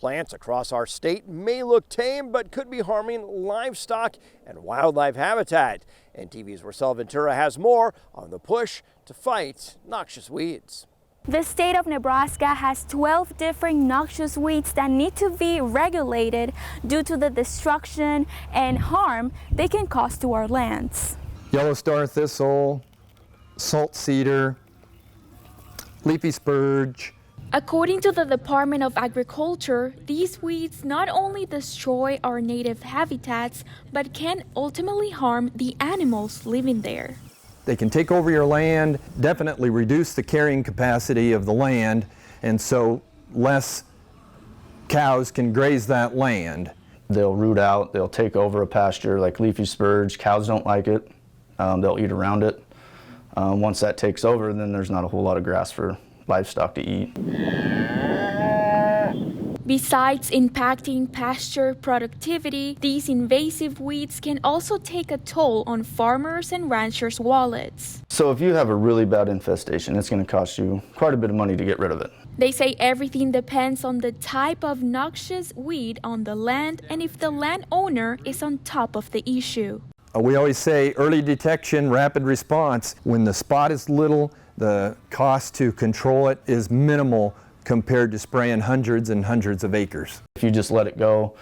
Plants across our state may look tame, but could be harming livestock and wildlife habitat. NTV's Risell Ventura has more on the push to fight noxious weeds. The state of Nebraska has 12 different noxious weeds that need to be regulated due to the destruction and harm they can cause to our lands. Yellow star thistle, salt cedar, leafy spurge. According to the Department of Agriculture, these weeds not only destroy our native habitats, but can ultimately harm the animals living there. They can take over your land, definitely reduce the carrying capacity of the land, and so less cows can graze that land. They'll root out, they'll take over a pasture like leafy spurge. Cows don't like it. They'll eat around it. Once that takes over, then there's not a whole lot of grass for livestock to eat. Besides impacting pasture productivity, these invasive weeds can also take a toll on farmers and ranchers' wallets. So if you have a really bad infestation, it's going to cost you quite a bit of money to get rid of it. They say everything depends on the type of noxious weed on the land and if the landowner is on top of the issue. We always say early detection, rapid response. When the spot is little, the cost to control it is minimal compared to spraying hundreds and hundreds of acres. If you just let it go,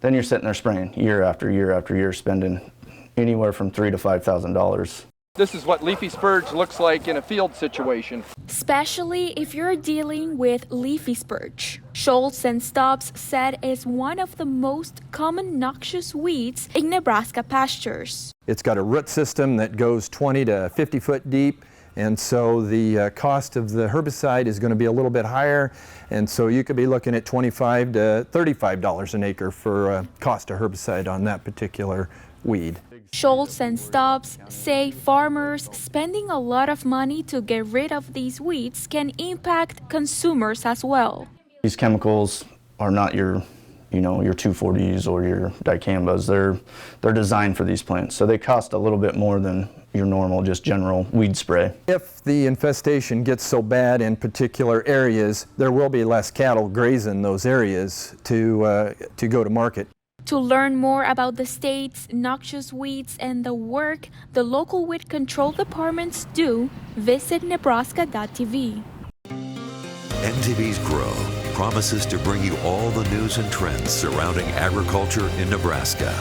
then you're sitting there spraying year after year after year, spending anywhere from $3,000 to $5,000. This is what leafy spurge looks like in a field situation. Especially if you're dealing with leafy spurge. Schultz and Stubbs said is one of the most common noxious weeds in Nebraska pastures. It's got a root system that goes 20 to 50 foot deep, and so the cost of the herbicide is going to be a little bit higher, and so you could be looking at $25 to $35 an acre for cost of herbicide on that particular weed. Schultz and Stubbs say farmers spending a lot of money to get rid of these weeds can impact consumers as well. These chemicals are not your 2,4-Ds or your dicambas. They're designed for these plants, so they cost a little bit more than your normal, just general weed spray. If the infestation gets so bad in particular areas, there will be less cattle grazing those areas to go to market. To learn more about the state's noxious weeds and the work the local weed control departments do, visit Nebraska.tv. NTV's Grow promises to bring you all the news and trends surrounding agriculture in Nebraska.